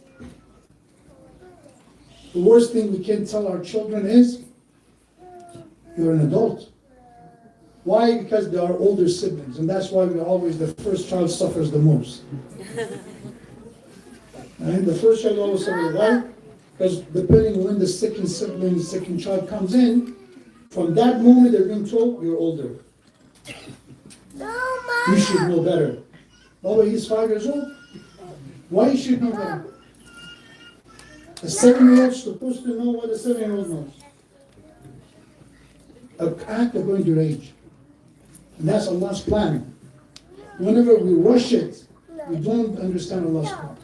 The worst thing we can tell our children is, you're an adult. Why? Because they are older siblings, and that's why the first child suffers the most. And the first child always suffers. Why? Because depending when the second sibling, the second child comes in, from that moment they're being told, you're older. You should know better. Oh, but he's 5 years old. Why you should know better? A 7-year-old's supposed to know what a 7-year-old knows. Act according to your age. And that's Allah's plan. Whenever we rush it, we don't understand Allah's plan.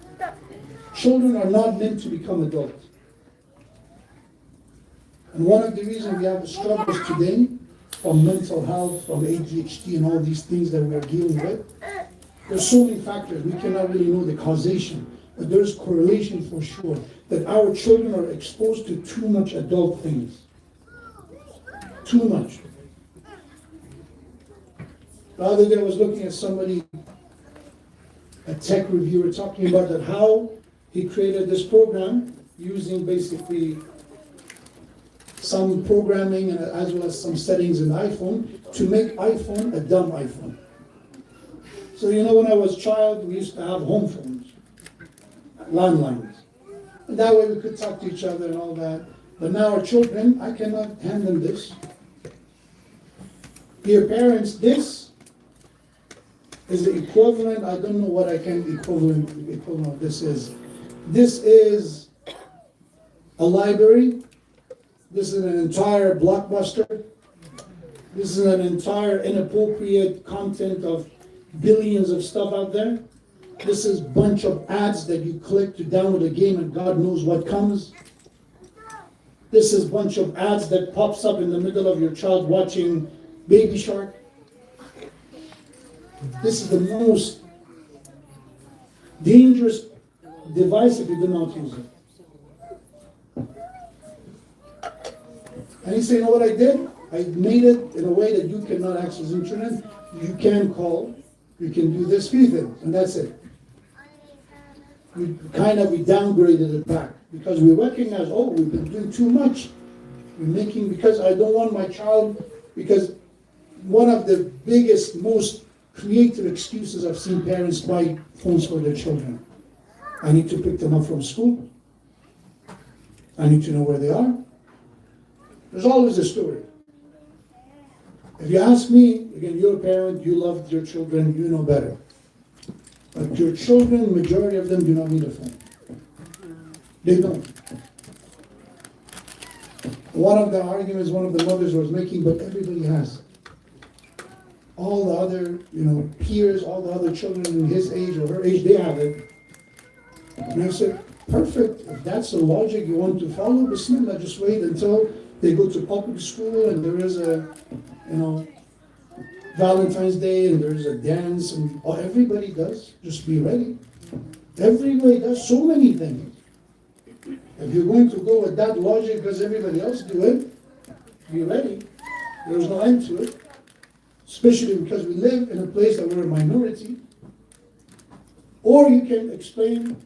Children are not meant to become adults. And one of the reasons we have the struggles today, from mental health, from ADHD and all these things that we are dealing with, there's so many factors. We cannot really know the causation, but there's correlation for sure that our children are exposed to too much adult things. Too much. The other day I was looking at somebody, a tech reviewer, talking about that how he created this program using basically some programming and as well as some settings in the iPhone to make iPhone a dumb iPhone. So you know, when I was a child, we used to have home phones, landlines. And that way we could talk to each other and all that. But now our children, I cannot hand them this. Dear parents, this is the equivalent, I don't know what I can equivalent of this is. This is a library. This is an entire blockbuster. This is an entire inappropriate content of billions of stuff out there. This is a bunch of ads that you click to download a game and God knows what comes. This is a bunch of ads that pops up in the middle of your child watching Baby Shark. This is the most dangerous device if you do not use it. And he said, you know what I did? I made it in a way that you cannot access the internet. You can call, you can do this, few things, and that's it. We downgraded it back because we recognize, oh, we've been doing too much. Because I don't want my child, because one of the biggest, most creative excuses I've seen parents buy phones for their children. I need to pick them up from school. I need to know where they are. There's always a story. If you ask me, again, you're a parent, you love your children, you know better. But your children, majority of them do not need a phone. They don't. One of the arguments one of the mothers was making, but everybody has. All the other, peers, all the other children in his age or her age, they have it. And I said, perfect. If that's the logic you want to follow, Bismillah, just wait until they go to public school and there is a, Valentine's Day and there's a dance and everybody does. Just be ready. Everybody does so many things. If you're going to go with that logic because everybody else do it, be ready. There's no end to it. Especially because we live in a place that we're a minority. Or you can explain,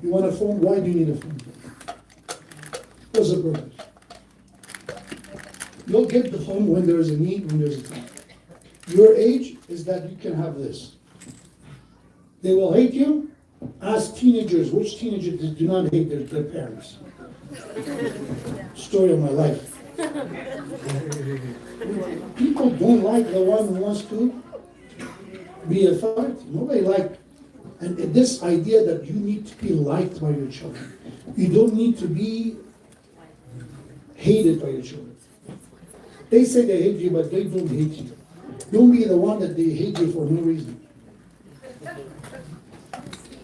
you want a phone, why do you need a phone? What's the purpose? You'll get the phone when there's a need, when there's a time. Your age is that you can have this. They will hate you. Ask teenagers, which teenagers do not hate their parents? Story of my life. People don't like the one who wants to be authority. Nobody like, and this idea that you need to be liked by your children. You don't need to be hated by your children. They say they hate you, but they don't hate you. Don't be the one that they hate you for no reason.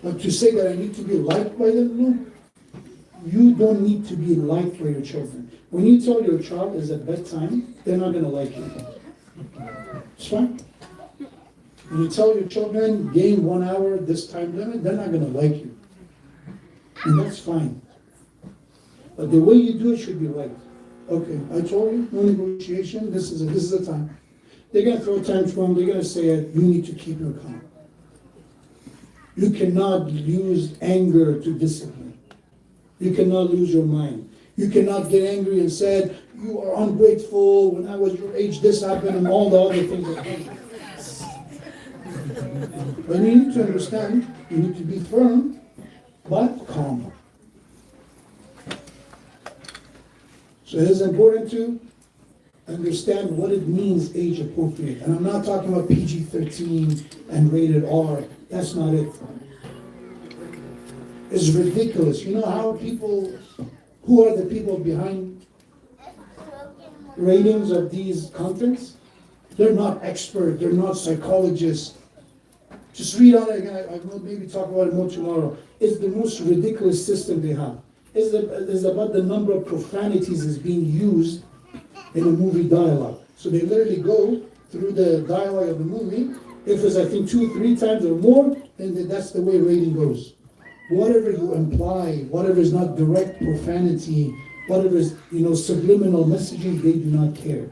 But to say that I need to be liked by them, no. You don't need to be liked by your children. When you tell your child it's at bedtime, they're not going to like you. It's fine. When you tell your children, game 1 hour, this time limit, they're not going to like you. And that's fine. But the way you do it should be right. Okay, I told you, no negotiation, this is the time. They're going to throw a tantrum, they're going to say, you need to keep your calm. You cannot use anger to discipline. You cannot lose your mind. You cannot get angry and say, you are ungrateful, when I was your age this happened, and all the other things that happened. But you need to understand, you need to be firm, but calm. So it is important to understand what it means age appropriate. And I'm not talking about PG-13 and rated R. That's not it. It's ridiculous. You know how people, who are the people behind ratings of these contents? They're not experts. They're not psychologists. Just read on it again. I will maybe talk about it more tomorrow. It's the most ridiculous system they have. It's about the number of profanities is being used in a movie dialogue. So they literally go through the dialogue of the movie. If it's, I think, 2-3 times or more, then that's the way rating goes. Whatever you imply, whatever is not direct profanity, whatever is, subliminal messaging, they do not care.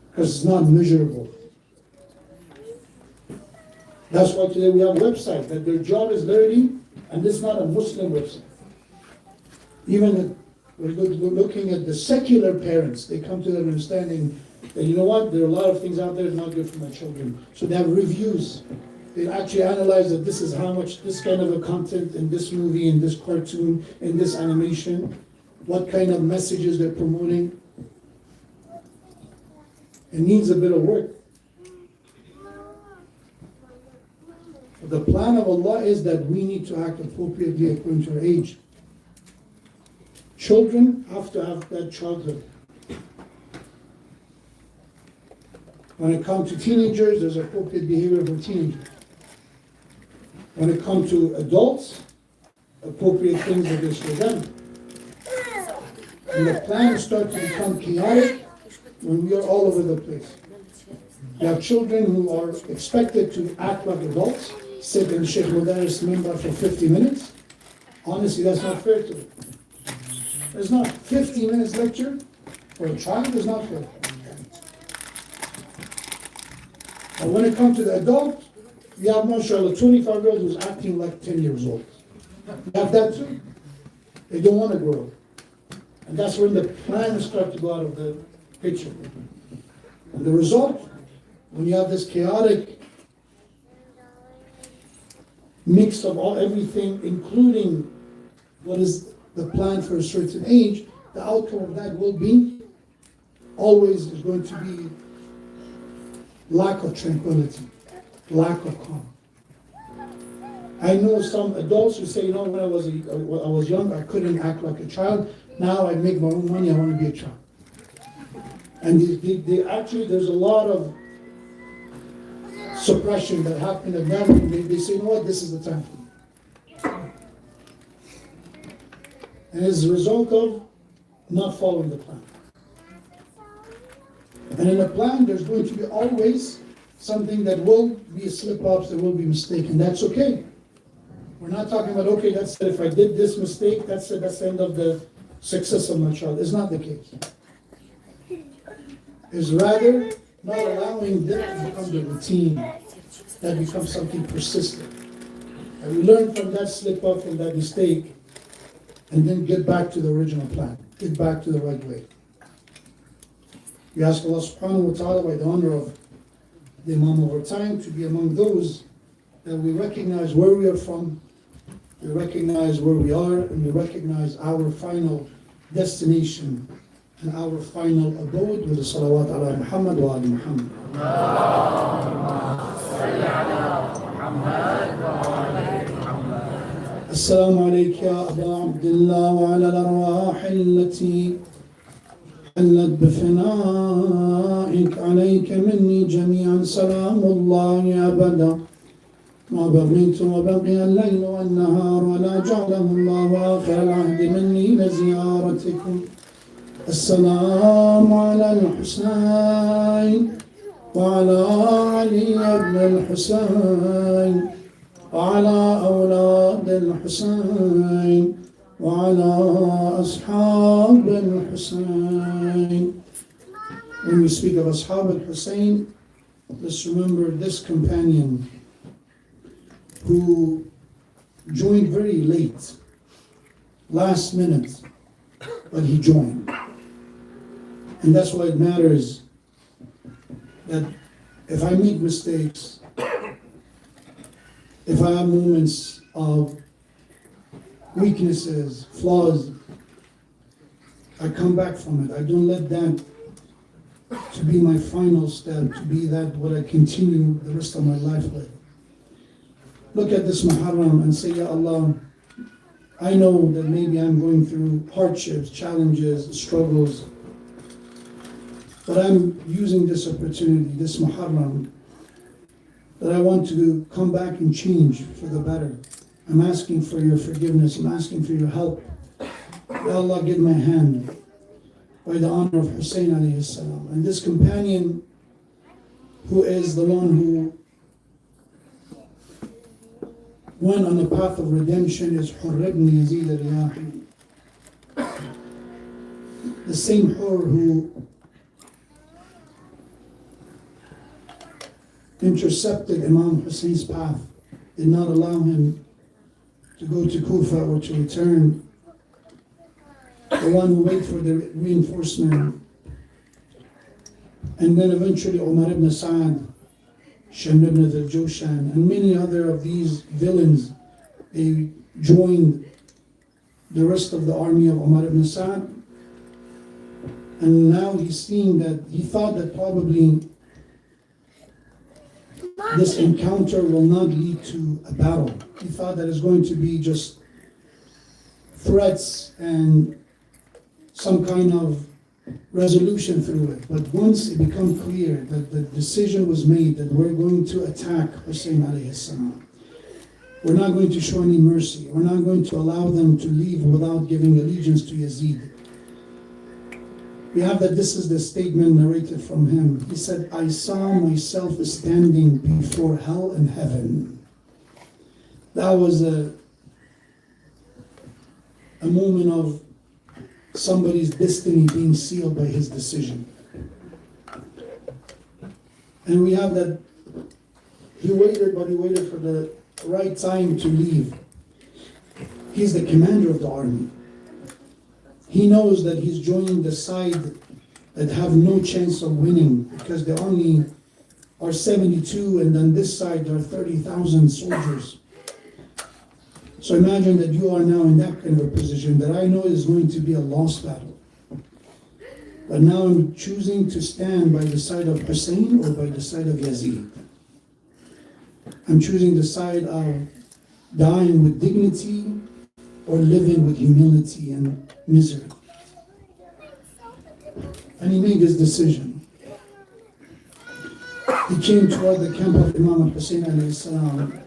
Because it's not measurable. That's why today we have websites that their job is literally, and this is not a Muslim website. Even we're looking at the secular parents, they come to the understanding that, you know what, there are a lot of things out there that are not good for my children. So they have reviews. They actually analyze that this is how much this kind of a content in this movie, in this cartoon, in this animation, what kind of messages they're promoting. It needs a bit of work. The plan of Allah is that we need to act appropriately according to our age. Children have to have that childhood. When it comes to teenagers, there's appropriate behavior for teenagers. When it comes to adults, appropriate things that is for them. And the plans start to become chaotic when we are all over the place. You have children who are expected to act like adults, sit in Sheikh Modarres member for 50 minutes. Honestly, that's not fair to them. It's not. 15 minutes lecture for a child is not fair. And when it comes to the adult, you have, mashallah, 25-year-old who's acting like 10 years old. You have that too. They don't want to grow up. And that's when the plans start to go out of the picture. And the result, when you have this chaotic mix of everything, including what is the plan for a certain age, the outcome of that will be, always is going to be lack of tranquility, lack of calm. I know some adults who say, when I was young, I couldn't act like a child. Now I make my own money, I want to be a child. And they actually, there's a lot of suppression that happened at them. They say, this is the time for me. And it's a result of not following the plan. And in a plan, there's going to be always something that will be slip-ups, there will be mistakes, and that's okay. We're not talking about, that's it. If I did this mistake, that's it, that's the end of the success of my child. It's not the case. is rather not allowing that to become the routine, that becomes something persistent. And we learn from that slip up, from that mistake, and then get back to the original plan, get back to the right way. We ask Allah subhanahu wa ta'ala by the honor of the Imam of our time to be among those that we recognize where we are from, we recognize where we are, and we recognize our final destination and our final abode with the salawat ala Muhammad wa ali Muhammad. السلام عليك يا أبا عبد الله وعلى الأرواح التي حلت بفنائك عليك مني جميعا سلام الله أبدا ما بقيت وبقي الليل والنهار ولا جعله الله آخر العهد مني لزيارتكم. السلام على الحسين وعلى علي بن الحسين وعلى أولاد الحسين وعلى أصحاب الحسين. When we speak of Ashab al-Hussein, let's remember this companion who joined very late, last minute, but he joined. And that's why it matters that if I make mistakes, if I have moments of weaknesses, flaws, I come back from it. I don't let that to be my final step, to be that what I continue the rest of my life with. Look at this Moharram and say, Ya Allah, I know that maybe I'm going through hardships, challenges, struggles, but I'm using this opportunity, this Moharram, that I want to come back and change for the better. I'm asking for your forgiveness. I'm asking for your help. Ya Allah, give my hand by the honor of Hussein alayhi salam. And this companion who is the one who went on the path of redemption is Hurr ibn Yazid al-Riyahi. The same Hurr who intercepted Imam Hussein's path, did not allow him to go to Kufa or to return. The one who waited for the reinforcement. And then eventually Umar ibn Sa'ad, Shamr ibn al-Joshan, and many other of these villains, they joined the rest of the army of Umar ibn Sa'ad. And now he's seeing that, he thought that probably this encounter will not lead to a battle. He thought that it's going to be just threats and some kind of resolution through it. But once it became clear that the decision was made that we're going to attack Hussein alayhi salam, we're not going to show any mercy. We're not going to allow them to leave without giving allegiance to Yazid. We have that this is the statement narrated from him. He said, I saw myself standing before hell and heaven. That was a moment of somebody's destiny being sealed by his decision. And we have that he waited, but he waited for the right time to leave. He's the commander of the army. He knows that he's joining the side that have no chance of winning because there only are 72, and on this side there are 30,000 soldiers. So imagine that you are now in that kind of a position that I know is going to be a lost battle. But now I'm choosing to stand by the side of Hussein or by the side of Yazid. I'm choosing the side of dying with dignity or living with humility and misery. And he made his decision. He came toward the camp of Imam Hussein alayhi salam.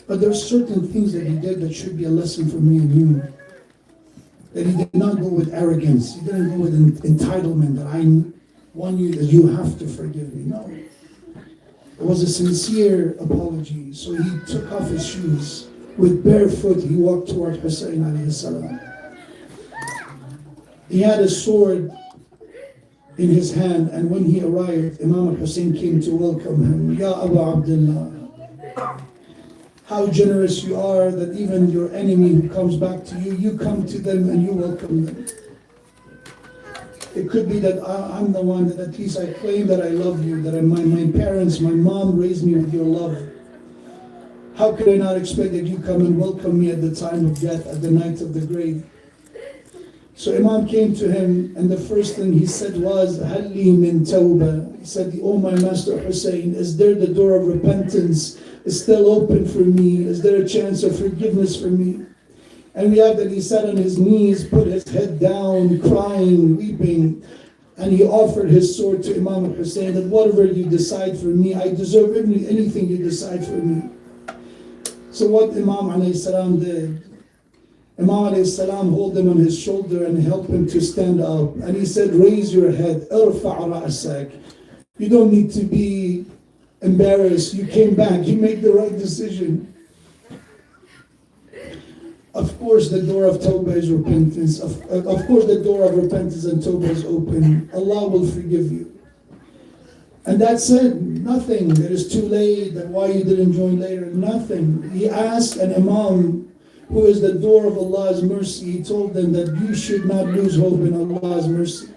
But there are certain things that he did that should be a lesson for me and you. That he did not go with arrogance. He didn't go with entitlement that I want you, that you have to forgive me. No. It was a sincere apology. So he took off his shoes. With bare foot, he walked toward Hussein alayhi salam. He had a sword in his hand, and when he arrived, Imam al-Hussein came to welcome him. Ya Abu Abdullah, how generous you are that even your enemy who comes back to you, you come to them and you welcome them. It could be that I'm the one that at least I claim that I love you, that my parents, my mom raised me with your love. How could I not expect that you come and welcome me at the time of death, at the night of the grave? So Imam came to him, and the first thing he said was, Halli min tawbah. He said, oh my master Hussein, is there the door of repentance is still open for me? Is there a chance of forgiveness for me? And we have that he sat on his knees, put his head down, crying, weeping, and he offered his sword to Imam al-Hussein that whatever you decide for me, I deserve anything you decide for me. So what Imam alayhi salam did, Imam alayhi salam hold him on his shoulder and helped him to stand up. And he said, raise your head, irfa' ra'sak. You don't need to be embarrassed. You came back, you made the right decision. Of course, the door of Tawbah is repentance. Of course, the door of repentance and Tawbah is open. Allah will forgive you. And that said, nothing that is too late, that why you didn't join later, nothing. He asked an Imam who is the door of Allah's mercy, he told them that you should not lose hope in Allah's mercy.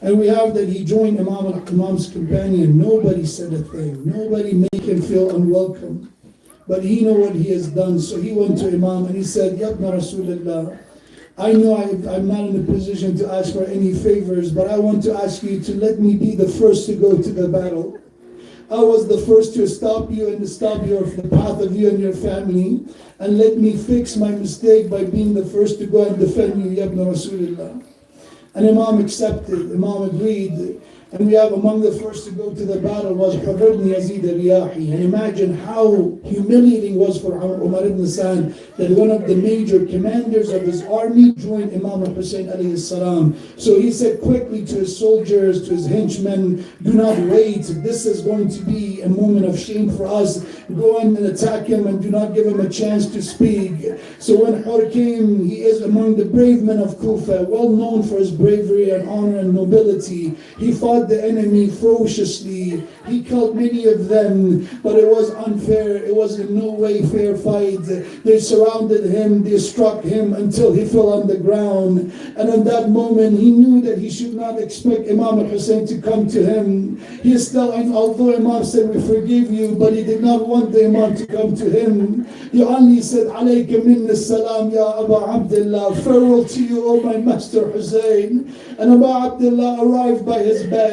And we have that he joined Imam's companion. Nobody said a thing. Nobody made him feel unwelcome. But he knew what he has done, so he went to Imam and he said, Yabna Rasulullah, I know I'm not in a position to ask for any favors, but I want to ask you to let me be the first to go to the battle. I was the first to stop you and to stop the path of you and your family, and let me fix my mistake by being the first to go and defend you, Yabna Rasulullah. And Imam accepted, Imam agreed. And we have among the first to go to the battle was Hurr ibn Yazid al-Riyahi. And imagine how humiliating it was for Umar ibn Sa'd that one of the major commanders of his army joined Imam al-Hussein alayhi salam. So he said quickly to his soldiers, to his henchmen, do not wait. This is going to be a moment of shame for us. Go in and attack him and do not give him a chance to speak. So when Hurr came, he is among the brave men of Kufa, well known for his bravery and honor and nobility. He fought the enemy ferociously. He killed many of them, but it was unfair. It was in no way fair fight. They surrounded him, they struck him until he fell on the ground. And in that moment, he knew that he should not expect Imam al-Hussein to come to him. He still, and although Imam said, we forgive you, but he did not want the Imam to come to him. He only said, alayka minna salam ya Abu Abdullah, farewell to you, O my master Hussein. And Abu Abdullah arrived by his bed,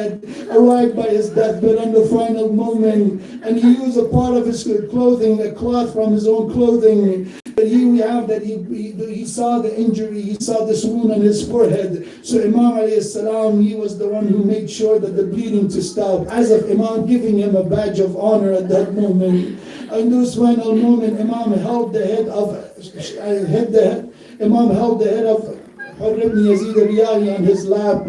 arrived by his deathbed on the final moment, and he used a part of his clothing, a cloth from his own clothing. But here we have that he saw the injury, he saw this wound on his forehead. So Imam alayhi salam, he was the one who made sure that the bleeding to stop, as if Imam giving him a badge of honor at that moment. In this final moment, Imam held the head of Hurr ibn Yazid al-Riyahi on his lap,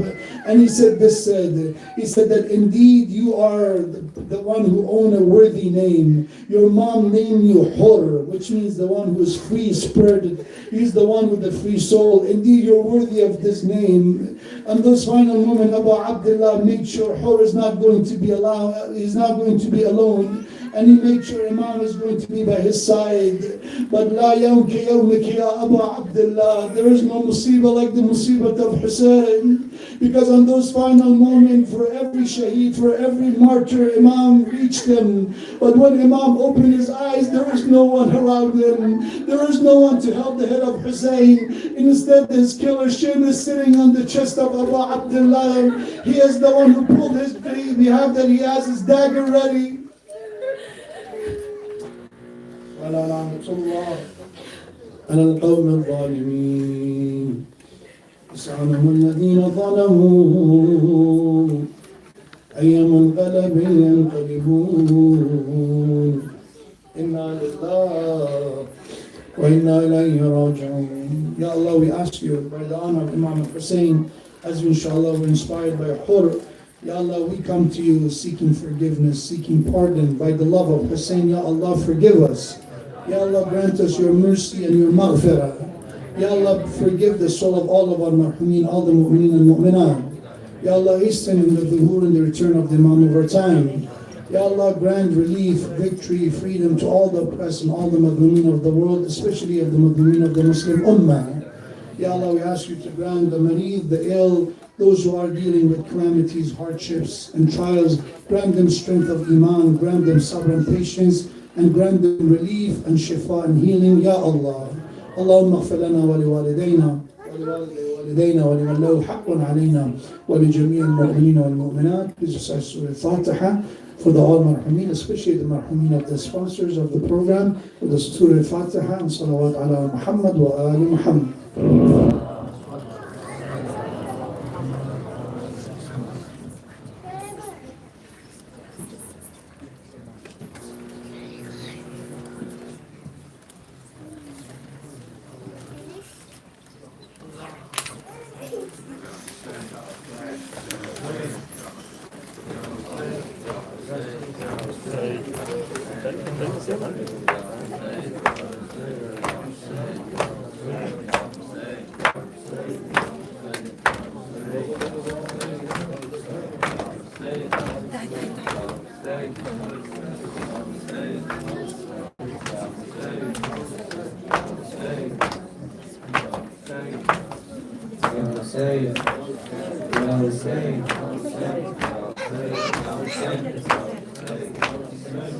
and he said that indeed you are the one who own a worthy name. Your mom named you Hurr, which means the one who is free-spirited. He's the one with the free soul. Indeed, you're worthy of this name. And this final moment, Abu Abdullah made sure Hurr is not going to be he's not going to be alone. And he made sure Imam is going to be by his side. But La yawmka yawmika ya Abu Abdullah. There is no musibah like the musibah of Hussein. Because on those final moments, for every shaheed, for every martyr, Imam reached him. But when Imam opened his eyes, there was no one around him. There was no one to help the head of Hussein. Instead, his killer Sheikh is sitting on the chest of Abu Abdullah. He is the one who pulled his blade. We have that he has his dagger ready. ولا لعنة الله على القوم الظالمين يسألهم الذين ظلموا أي منقلب ينقلبون إنا لله وإنا إليه راجعون. Ya Allah, we ask you by the honor of Imam Hussein, as we inshallah were inspired by Hurr. Ya Allah, we come to you seeking forgiveness, seeking pardon by the love of Hussein. Ya Allah, forgive us. Ya Allah, grant us your mercy and your maghfirah. Ya Allah, forgive the soul of all of our marhumin, all the mu'mineen and mu'minat. Ya Allah, hasten in the dhuhr and the return of the Imam of our time. Ya Allah, grant relief, victory, freedom to all the oppressed and all the madhumeen of the world, especially of the madhumeen of the Muslim Ummah. Ya Allah, we ask you to grant the mareed, the ill, those who are dealing with calamities, hardships, and trials, grant them strength of iman, grant them sabr and patience, and grant them relief and shifa and healing, Ya Allah. Allahumma ighfir lana wa liwalidayna ولوالدينا ولمن له حق علينا ولجميع المؤمنين والمؤمنات. Please recite Surah Al-Fatiha for the all marhumin, especially the marhumin of the sponsors of the program, for the Surah Al-Fatiha and salawat ala Muhammad wa ali Muhammad.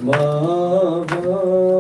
Baba